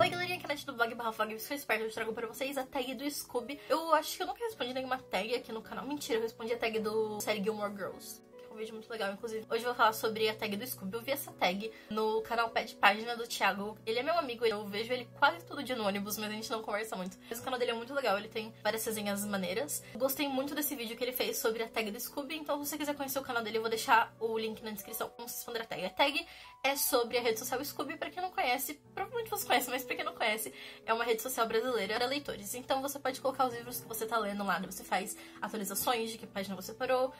Oi galerinha, aqui é a Nath do blog /vlog Biscoito Esperto. Eu trago pra vocês a tag do Scooby. Eu acho que eu nunca respondi nenhuma tag aqui no canal. Mentira, eu respondi a tag do série Gilmore Girls, que é um vídeo muito legal, inclusive. Hoje eu vou falar sobre a tag do Scooby. Eu vi essa tag no canal Pé de Página do Thiago. Ele é meu amigo, eu vejo ele quase todo dia no ônibus, mas a gente não conversa muito. Mas o canal dele é muito legal, ele tem várias resenhas maneiras. Gostei muito desse vídeo que ele fez sobre a tag do Scooby, então se você quiser conhecer o canal dele, eu vou deixar o link na descrição pra você responder a tag. A tag é sobre a rede social Scooby. Pra quem não conhece, provavelmente você conhece, mas pra quem não conhece, é uma rede social brasileira para leitores. Então você pode colocar os livros que você tá lendo lá, você faz atualizações de que página você parou,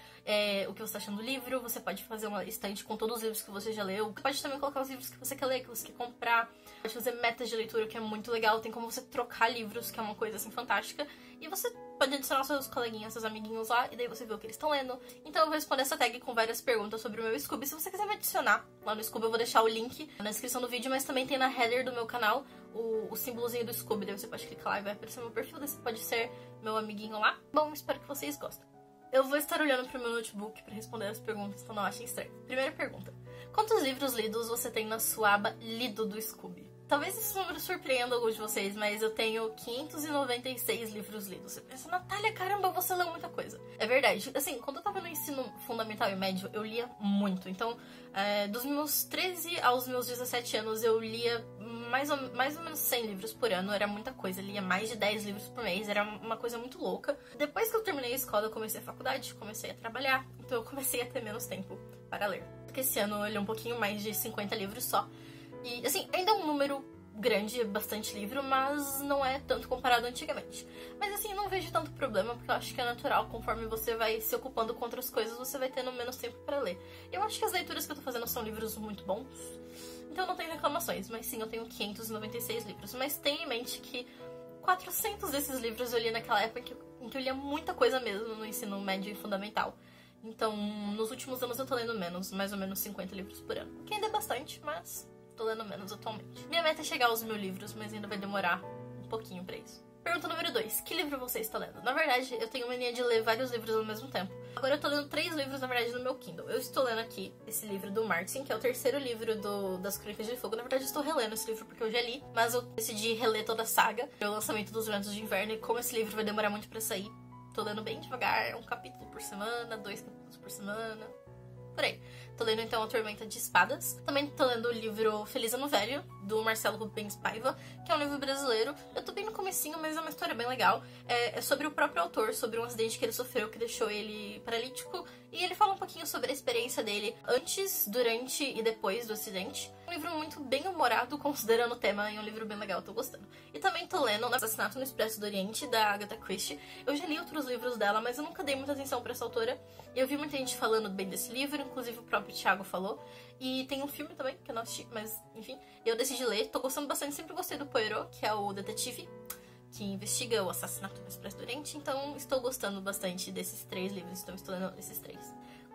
o que você tá achando do livro, você pode fazer uma estante com todos os livros que você já leu, pode também colocar os livros que você quer ler, que você quer comprar, pode fazer metas de leitura, que é muito legal, tem como você trocar livros, que é uma coisa assim fantástica, e você pode adicionar seus coleguinhas, seus amiguinhos lá, e daí você vê o que eles estão lendo. Então eu vou responder essa tag com várias perguntas sobre o meu Scooby. Se você quiser me adicionar lá no Scooby, eu vou deixar o link na descrição do vídeo, mas também tem na header do meu canal o símbolozinho do Scooby, daí você pode clicar lá e vai aparecer meu perfil, daí você pode ser meu amiguinho lá. Bom, espero que vocês gostem. Eu vou estar olhando pro meu notebook pra responder as perguntas, então não achem estranho. Primeira pergunta: quantos livros lidos você tem na sua aba Lido do Scooby? Talvez esse número surpreenda alguns de vocês, mas eu tenho 596 livros lidos. Você pensa, Natália, caramba, você leu muita coisa. É verdade. Assim, quando eu tava no ensino fundamental e médio, eu lia muito. Então, dos meus 13 aos meus 17 anos, eu lia mais ou menos 100 livros por ano. Era muita coisa. Eu lia mais de 10 livros por mês. Era uma coisa muito louca. Depois que eu terminei a escola, eu comecei a faculdade, comecei a trabalhar. Então, eu comecei a ter menos tempo para ler. Porque esse ano eu li um pouquinho mais de 50 livros só. E, assim, ainda é um número grande, bastante livro, mas não é tanto comparado antigamente. Mas, assim, não vejo tanto problema, porque eu acho que é natural, conforme você vai se ocupando com outras coisas, você vai tendo menos tempo para ler. Eu acho que as leituras que eu tô fazendo são livros muito bons, então não tenho reclamações. Mas sim, eu tenho 596 livros. Mas tenha em mente que 400 desses livros eu li naquela época em que eu lia muita coisa mesmo no ensino médio e fundamental. Então, nos últimos anos eu tô lendo menos, mais ou menos 50 livros por ano. Que ainda é bastante, mas tô lendo menos atualmente. Minha meta é chegar aos 1000 livros, mas ainda vai demorar um pouquinho pra isso. Pergunta número 2. Que livro você está lendo? Na verdade, eu tenho mania de ler vários livros ao mesmo tempo. Agora eu tô lendo 3 livros, na verdade, no meu Kindle. Eu estou lendo aqui esse livro do Martin, que é o terceiro livro das Crônicas de Fogo. Na verdade, eu estou relendo esse livro porque eu já li, mas eu decidi reler toda a saga. O lançamento dos Ventos de Inverno, e como esse livro vai demorar muito pra sair, tô lendo bem devagar, um capítulo por semana, 2 capítulos por semana, por aí. Tô lendo então A Tormenta de Espadas. Também tô lendo o livro Feliz Ano Velho, do Marcelo Rubens Paiva, que é um livro brasileiro. Eu tô bem no comecinho, mas é uma história bem legal. É sobre o próprio autor, sobre um acidente que ele sofreu que deixou ele paralítico. E ele fala um pouquinho sobre a experiência dele antes, durante e depois do acidente. Um livro muito bem humorado, considerando o tema, e um livro bem legal, eu tô gostando. E também tô lendo Assassinato no Expresso do Oriente, da Agatha Christie. Eu já li outros livros dela, mas eu nunca dei muita atenção pra essa autora. Eu vi muita gente falando bem desse livro, inclusive o próprio Thiago falou. E tem um filme também, que eu não assisti, mas enfim, eu decidi ler. Tô gostando bastante, sempre gostei do Poirot, que é o detetive que investiga o assassinato no Expresso do Oriente. Então estou gostando bastante desses 3 livros, então estou lendo esses 3.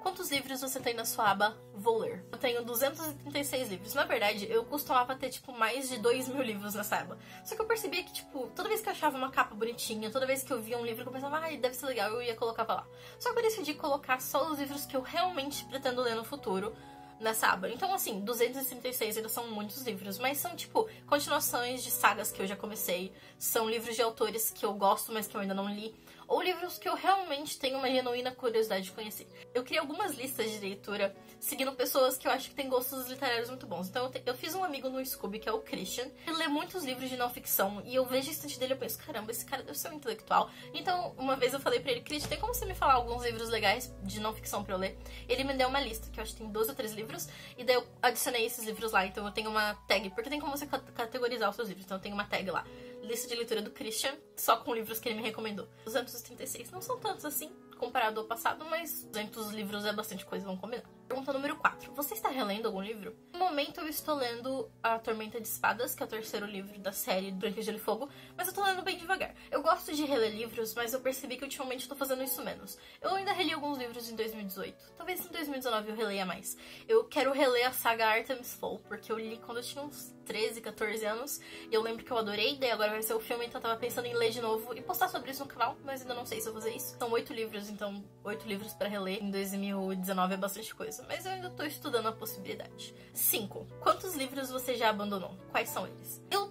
Quantos livros você tem na sua aba Vou Ler? Eu tenho 236 livros. Na verdade, eu costumava ter, tipo, mais de 2000 livros nessa aba. Só que eu percebia que, tipo, toda vez que eu achava uma capa bonitinha, toda vez que eu via um livro que eu pensava, deve ser legal, eu ia colocar lá. Só que eu decidi colocar só os livros que eu realmente pretendo ler no futuro nessa aba. Então, assim, 236 ainda são muitos livros, mas são, tipo, continuações de sagas que eu já comecei, são livros de autores que eu gosto, mas que eu ainda não li, ou livros que eu realmente tenho uma genuína curiosidade de conhecer. Eu criei algumas listas de leitura seguindo pessoas que eu acho que têm gostos literários muito bons. Então eu fiz um amigo no Scooby, que é o Christian. Ele lê muitos livros de não ficção, e eu vejo a estante dele e eu penso, caramba, esse cara deve ser um intelectual. Então, uma vez eu falei pra ele, Christian, tem como você me falar alguns livros legais de não ficção pra eu ler? Ele me deu uma lista, que eu acho que tem 12 ou 13 livros, e daí eu adicionei esses livros lá. Então eu tenho uma tag, porque tem como você categorizar os seus livros, então eu tenho uma tag lá. Lista de leitura do Christian, só com livros que ele me recomendou. 236 não são tantos assim, comparado ao passado, mas 200 livros é bastante coisa, vamos combinar. Pergunta número 4. Você está relendo algum livro? No momento eu estou lendo A Tormenta de Espadas, que é o terceiro livro da série Branca de Gelo e Fogo, mas eu tô lendo bem devagar. Eu gosto de reler livros, mas eu percebi que ultimamente eu tô fazendo isso menos. Eu ainda reli alguns livros em 2018, talvez em 2019 eu releia mais. Eu quero reler a saga Artemis Fowl, porque eu li quando eu tinha uns 13, 14 anos, e eu lembro que eu adorei, daí agora vai ser o filme, então eu tava pensando em ler de novo e postar sobre isso no canal, mas ainda não sei se eu vou fazer isso. São 8 livros, então 8 livros pra reler em 2019 é bastante coisa, mas eu ainda tô estudando a possibilidade. 5. Quantos livros você já abandonou? Quais são eles? Eu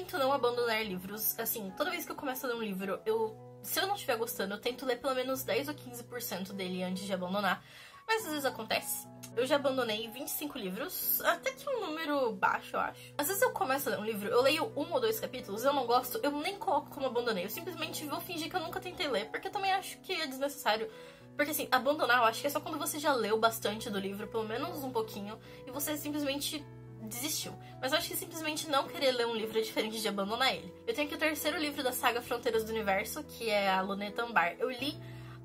tento não abandonar livros. Assim, toda vez que eu começo a ler um livro, se eu não estiver gostando, eu tento ler pelo menos 10 ou 15% dele antes de abandonar. Mas às vezes acontece. Eu já abandonei 25 livros, até que é um número baixo, eu acho. Às vezes eu começo a ler um livro, eu leio 1 ou 2 capítulos, eu não gosto, eu nem coloco como abandonei. Eu simplesmente vou fingir que eu nunca tentei ler, porque eu também acho que é desnecessário. Porque assim, abandonar eu acho que é só quando você já leu bastante do livro, pelo menos um pouquinho, e você simplesmente desistiu. Mas eu acho que simplesmente não querer ler um livro é diferente de abandonar ele. Eu tenho aqui o terceiro livro da saga Fronteiras do Universo, que é a Luneta Ambar. Eu li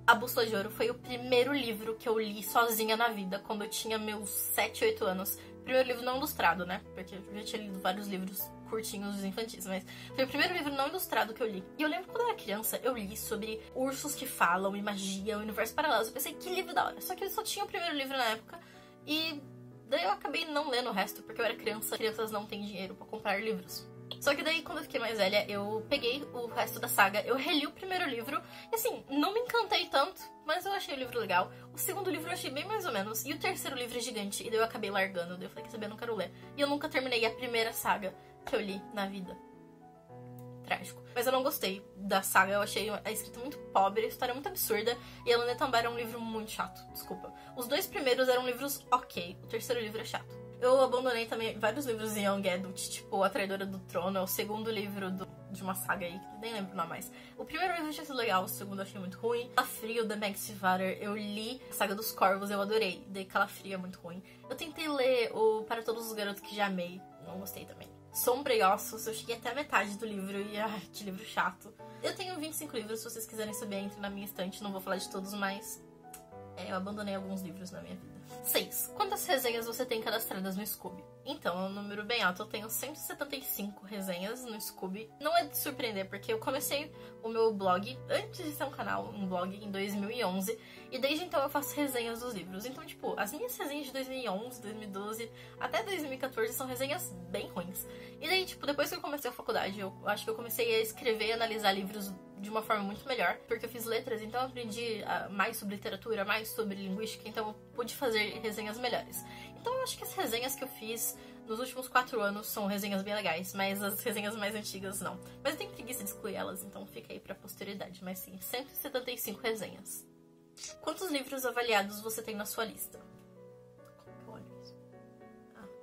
A Bússola de Ouro, foi o primeiro livro que eu li sozinha na vida, quando eu tinha meus 7, 8 anos. Primeiro livro não ilustrado, né? Porque eu já tinha lido vários livros curtinhos infantis, mas foi o primeiro livro não ilustrado que eu li. E eu lembro que quando eu era criança, eu li sobre ursos que falam e magia, o universo paralelo. Eu pensei, que livro da hora. Só que eu só tinha o primeiro livro na época e daí eu acabei não lendo o resto, porque eu era criança. Crianças não têm dinheiro pra comprar livros. Só que daí, quando eu fiquei mais velha, eu peguei o resto da saga, eu reli o primeiro livro, e assim, não me encantei tanto, mas eu achei o livro legal. O segundo livro eu achei bem mais ou menos, e o terceiro livro é gigante, e daí eu acabei largando, daí eu falei, quer saber, eu não quero ler. E eu nunca terminei a primeira saga que eu li na vida. Trágico. Mas eu não gostei da saga, eu achei a escrita muito pobre, a história muito absurda, e a Luneta Ambar é um livro muito chato, desculpa. Os 2 primeiros eram livros ok, o terceiro livro é chato. Eu abandonei também vários livros de Young Adult, tipo A Traidora do Trono, é o segundo livro de uma saga aí, que nem lembro o nome mais. O primeiro livro tinha sido legal, o segundo eu achei muito ruim. Calafrio, da Meg Stiefvater, eu li a Saga dos Corvos, eu adorei. Daí Calafrio é muito ruim. Eu tentei ler o Para Todos os Garotos que Já Amei, não gostei também. Sombra e Ossos, eu cheguei até a metade do livro e, que livro chato. Eu tenho 25 livros, se vocês quiserem saber, entre na minha estante, não vou falar de todos, mas eu abandonei alguns livros na minha vida. 6. Quantas resenhas você tem cadastradas no Scooby? Então, é um número bem alto. Eu tenho 175 resenhas no Scooby. Não é de surpreender, porque eu comecei o meu blog, antes de ser um canal, um blog, em 2011. E desde então eu faço resenhas dos livros. Então, tipo, as minhas resenhas de 2011, 2012, até 2014 são resenhas bem ruins. E daí, tipo, depois que eu comecei a faculdade, eu acho que eu comecei a escrever e analisar livros de uma forma muito melhor, porque eu fiz letras, então eu aprendi mais sobre literatura, mais sobre linguística, então eu pude fazer resenhas melhores. Então eu acho que as resenhas que eu fiz nos últimos 4 anos são resenhas bem legais, mas as resenhas mais antigas não. Mas eu tenho preguiça de excluir elas, então fica aí pra posteridade. Mas sim, 175 resenhas. Quantos livros avaliados você tem na sua lista?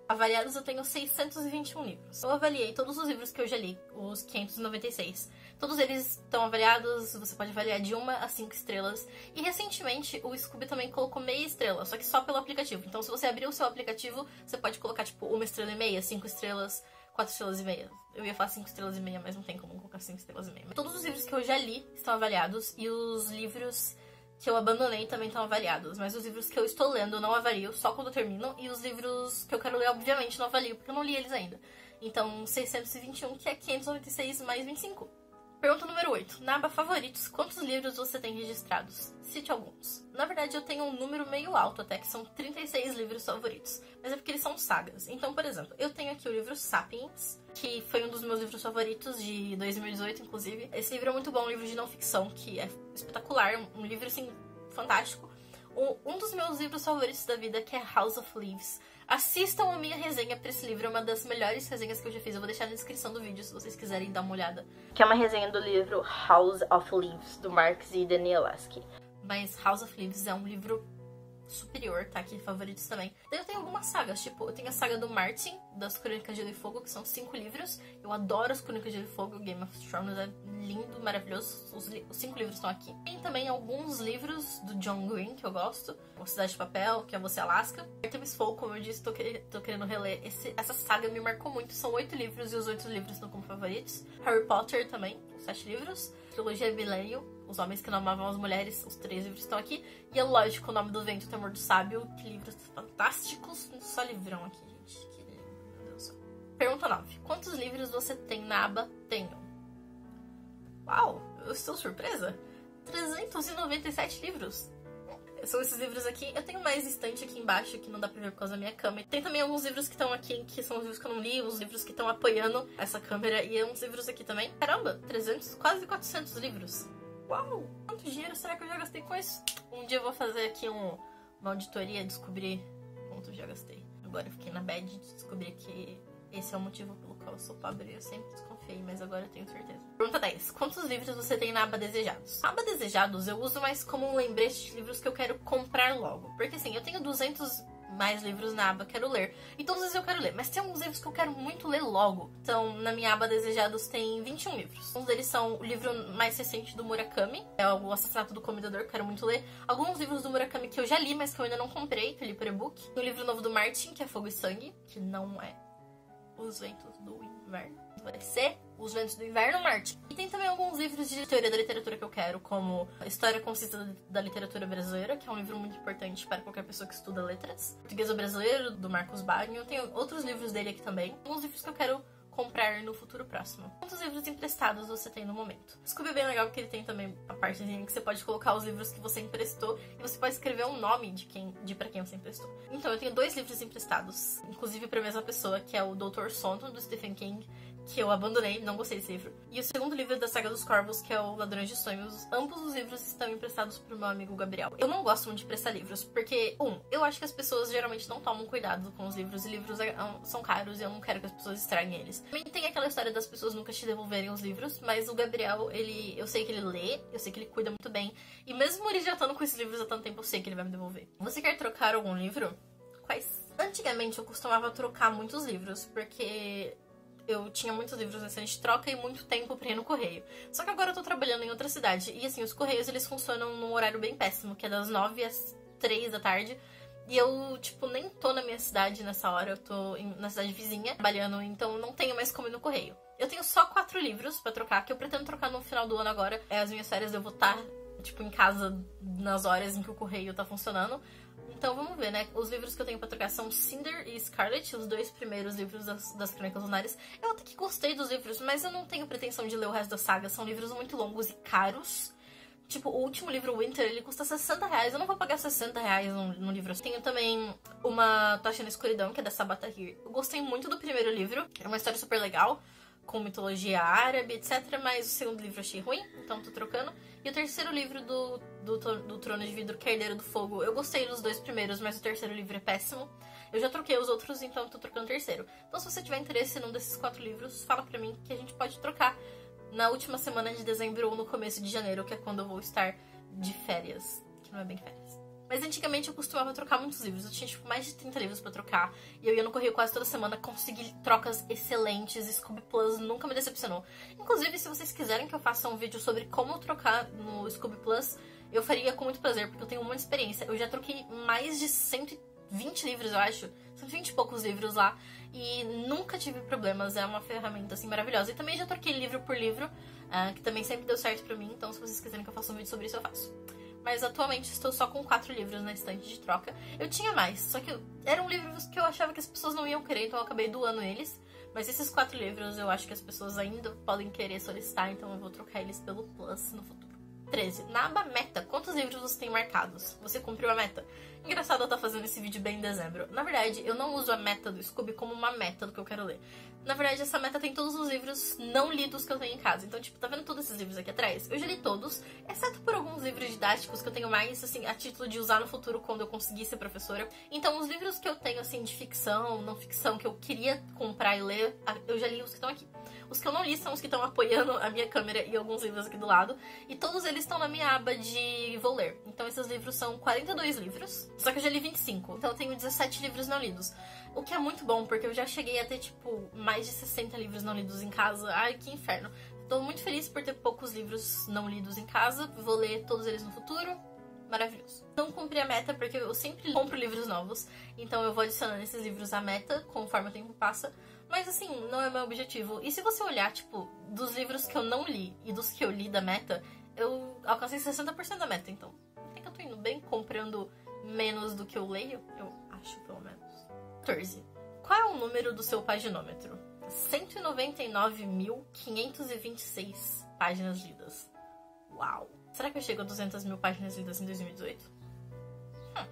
Avaliados eu tenho 621 livros. Eu avaliei todos os livros que eu já li, os 596. Todos eles estão avaliados, você pode avaliar de 1 a 5 estrelas. E recentemente o Scooby também colocou meia estrela, só que só pelo aplicativo. Então se você abrir o seu aplicativo, você pode colocar tipo 1 estrela e meia, 5 estrelas, 4 estrelas e meia. Eu ia falar 5 estrelas e meia, mas não tem como colocar 5 estrelas e meia. Todos os livros que eu já li estão avaliados e os livros que eu abandonei também estão avaliados, mas os livros que eu estou lendo eu não avalio, só quando eu termino, e os livros que eu quero ler, obviamente, não avalio, porque eu não li eles ainda. Então, 621, que é 596 mais 25. Pergunta número 8. Na aba favoritos, quantos livros você tem registrados? Cite alguns. Na verdade, eu tenho um número meio alto até, que são 36 livros favoritos. Mas é porque eles são sagas. Então, por exemplo, eu tenho aqui o livro Sapiens, que foi um dos meus livros favoritos de 2018, inclusive. Esse livro é muito bom, um livro de não ficção, que é espetacular, um livro, assim, fantástico. Um dos meus livros favoritos da vida, que é House of Leaves. Assistam a minha resenha pra esse livro, é uma das melhores resenhas que eu já fiz. Eu vou deixar na descrição do vídeo, se vocês quiserem dar uma olhada. Que é uma resenha do livro House of Leaves, do Marx e Daniel Lasky. Mas House of Leaves é um livro superior, tá aqui, favoritos também. Daí eu tenho algumas sagas, tipo, eu tenho a saga do Martin, das Crônicas de Gelo e Fogo, que são 5 livros. Eu adoro as Crônicas de Gelo e Fogo, Game of Thrones é lindo, maravilhoso. Os 5 livros estão aqui. Tem também alguns livros do John Green, que eu gosto. A Cidade de Papel, que é Você, Alaska. Artemis Fowl, como eu disse, tô querendo reler. Essa saga me marcou muito, são 8 livros e os 8 livros estão como favoritos. Harry Potter também, 7 livros. Trilogia Millennium, Os Homens que Não Amavam as Mulheres, os 3 livros estão aqui. E é lógico, O Nome do Vento, O Temor do Sábio, que livros fantásticos. Só livrão aqui, gente. Que lindo, meu Deus do céu. Pergunta 9. Quantos livros você tem na aba Tenho? Uau, eu estou surpresa. 397 livros. São esses livros aqui. Eu tenho mais estante aqui embaixo, que não dá pra ver por causa da minha câmera. Tem também alguns livros que estão aqui, que são os livros que eu não li, os livros que estão apoiando essa câmera, e uns livros aqui também. Caramba, 300, quase 400 livros. Uau! Quanto dinheiro será que eu já gastei com isso? Um dia eu vou fazer aqui uma auditoria e descobrir quanto eu já gastei. Agora eu fiquei na bad de descobrir que esse é o motivo pelo qual eu sou pobre. Eu sempre desconfio desconfiei, mas agora eu tenho certeza. Pergunta 10. Quantos livros você tem na aba desejados? A aba desejados eu uso mais como um lembrete de livros que eu quero comprar logo. Porque assim, eu tenho 200 mais livros na aba quero ler. E todos esses eu quero ler. Mas tem alguns livros que eu quero muito ler logo. Então, na minha aba desejados tem 21 livros. Alguns deles são o livro mais recente do Murakami. É o Assassinato do Comendador, que eu quero muito ler. Alguns livros do Murakami que eu já li, mas que eu ainda não comprei, que eu li por e-book. O livro novo do Martin, que é Fogo e Sangue. Que não é Os Ventos do Inverno. Vai ser Os Ventos do Inverno, Martin. E tem também alguns livros de teoria da literatura que eu quero, como História Concisa da Literatura Brasileira, que é um livro muito importante para qualquer pessoa que estuda letras. Português Brasileiro, do Marcos Bagno. Tem outros livros dele aqui também. Alguns livros que eu quero comprar no futuro próximo. Quantos livros emprestados você tem no momento? Scooby é bem legal porque ele tem também a partezinha que você pode colocar os livros que você emprestou e você pode escrever um nome de pra quem você emprestou. Então, eu tenho 2 livros emprestados, inclusive pra mesma pessoa, que é o Dr. Sono, do Stephen King, que eu abandonei, não gostei desse livro. E o segundo livro da Saga dos Corvos, que é o Ladrões de Sonhos. Ambos os livros estão emprestados pro meu amigo Gabriel. Eu não gosto muito de emprestar livros, porque, eu acho que as pessoas geralmente não tomam cuidado com os livros, e livros são caros e eu não quero que as pessoas estraguem eles. Também tem aquela história das pessoas nunca te devolverem os livros, mas o Gabriel, eu sei que ele lê, eu sei que ele cuida muito bem, e mesmo ele já estando com esses livros há tanto tempo, eu sei que ele vai me devolver. Você quer trocar algum livro? Quais? Antigamente eu costumava trocar muitos livros, porque eu tinha muitos livros nessa de troca e muito tempo pra ir no correio. Só que agora eu tô trabalhando em outra cidade. E assim, os correios eles funcionam num horário bem péssimo, que é das 9 às 3 da tarde. E eu, nem tô na minha cidade nessa hora, eu tô na cidade vizinha, trabalhando, então não tenho mais como ir no correio. Eu tenho só 4 livros pra trocar, que eu pretendo trocar no final do ano agora. As minhas férias eu vou estar, em casa nas horas em que o correio tá funcionando. Então vamos ver, né? Os livros que eu tenho pra trocar são Cinder e Scarlet, os 2 primeiros livros das Crônicas Lunares. Eu até que gostei dos livros, mas eu não tenho pretensão de ler o resto da saga. São livros muito longos e caros. O último livro, Winter, ele custa R$60. Eu não vou pagar R$60 num livro assim. Tenho também uma Tocha na Escuridão, que é da Sabaa Tahir. Eu gostei muito do primeiro livro. É uma história super legal, com mitologia árabe, etc. Mas o segundo livro eu achei ruim, então tô trocando. E o terceiro livro do Trono de Vidro, que é Herdeiro do Fogo, eu gostei dos 2 primeiros, mas o terceiro livro é péssimo. Eu já troquei os outros, então tô trocando o terceiro. Então se você tiver interesse num desses 4 livros, fala pra mim que a gente pode trocar na última semana de dezembro ou no começo de janeiro, que é quando eu vou estar de férias. Que não é bem férias. Mas antigamente eu costumava trocar muitos livros. Eu tinha, mais de 30 livros pra trocar. E eu ia no correio quase toda semana, consegui trocas excelentes. Scooby Plus nunca me decepcionou. Inclusive, se vocês quiserem que eu faça um vídeo sobre como trocar no Scooby Plus, eu faria com muito prazer, porque eu tenho muita experiência. Eu já troquei mais de 120 livros, eu acho. 120 e poucos livros lá. E nunca tive problemas. É uma ferramenta, maravilhosa. E também já troquei livro por livro, que também sempre deu certo pra mim. Então, se vocês quiserem que eu faça um vídeo sobre isso, eu faço. Mas atualmente estou só com 4 livros na estante de troca. Eu tinha mais, só que eram livros que eu achava que as pessoas não iam querer, então eu acabei doando eles. Mas esses 4 livros eu acho que as pessoas ainda podem querer solicitar, então eu vou trocar eles pelo Plus no futuro. 13. Na aba meta, quantos livros você tem marcados? Você cumpriu a meta? Engraçado eu estar fazendo esse vídeo bem em dezembro. Na verdade, eu não uso a meta do Scooby como uma meta do que eu quero ler. Na verdade, essa meta tem todos os livros não lidos que eu tenho em casa. Então, tá vendo todos esses livros aqui atrás? Eu já li todos, exceto por alguns livros didáticos que eu tenho mais, a título de usar no futuro quando eu conseguir ser professora. Então, os livros que eu tenho, de ficção, não ficção, que eu queria comprar e ler, eu já li os que estão aqui. Os que eu não li são os que estão apoiando a minha câmera e alguns livros aqui do lado. E todos eles estão na minha aba de vou ler. Então, esses livros são 42 livros, só que eu já li 25. Então, eu tenho 17 livros não lidos. O que é muito bom, porque eu já cheguei a ter, mais de 60 livros não lidos em casa. Ai, que inferno. Tô muito feliz por ter poucos livros não lidos em casa. Vou ler todos eles no futuro. Maravilhoso. Não cumpri a meta, porque eu sempre compro livros novos. Então eu vou adicionando esses livros à meta, conforme o tempo passa. Mas, não é meu objetivo. E se você olhar, dos livros que eu não li e dos que eu li da meta, eu alcancei 60% da meta. Então, até que eu tô indo bem, comprando menos do que eu leio. Eu acho, pelo menos. 14. Qual é o número do seu paginômetro? 199.526 páginas lidas. Uau! Será que eu chego a 200.000 páginas lidas em 2018?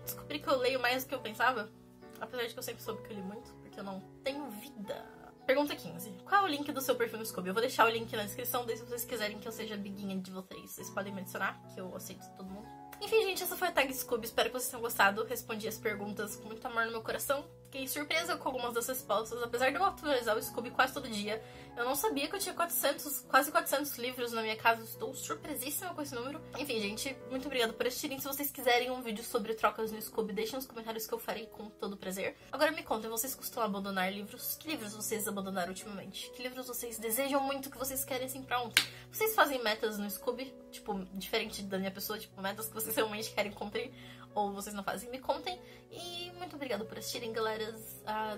Descobri que eu leio mais do que eu pensava. Apesar de que eu sempre soube que eu li muito, porque eu não tenho vida. Pergunta 15. Qual é o link do seu perfil no Scooby? Eu vou deixar o link na descrição, daí se vocês quiserem que eu seja amiguinha de vocês, vocês podem me adicionar, que eu aceito todo mundo. Enfim, gente, essa foi a tag Scooby. Espero que vocês tenham gostado. Respondi as perguntas com muito amor no meu coração. Fiquei surpresa com algumas das respostas. Apesar de eu atualizar o Scooby quase todo dia, eu não sabia que eu tinha quase 400 livros na minha casa. Estou surpresíssima com esse número. Enfim, gente, muito obrigada por assistirem. Se vocês quiserem um vídeo sobre trocas no Scooby, deixem nos comentários que eu farei com todo prazer. Agora me contem, vocês costumam abandonar livros? Que livros vocês abandonaram ultimamente? Que livros vocês desejam muito, que vocês querem assim pra ontem? Vocês fazem metas no Scooby? Tipo, diferente da minha pessoa, tipo, metas que vocês realmente querem cumprir? Ou vocês não fazem? Me contem. E muito obrigada por assistirem, galera.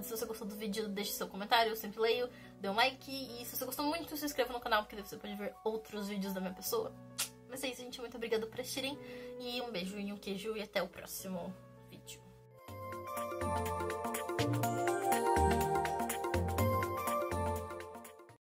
Se você gostou do vídeo, deixe seu comentário, eu sempre leio. Dê um like. E se você gostou muito, se inscreva no canal, porque você pode ver outros vídeos da minha pessoa. Mas é isso, gente. Muito obrigada por assistirem. E um beijo e um queijo. E até o próximo vídeo.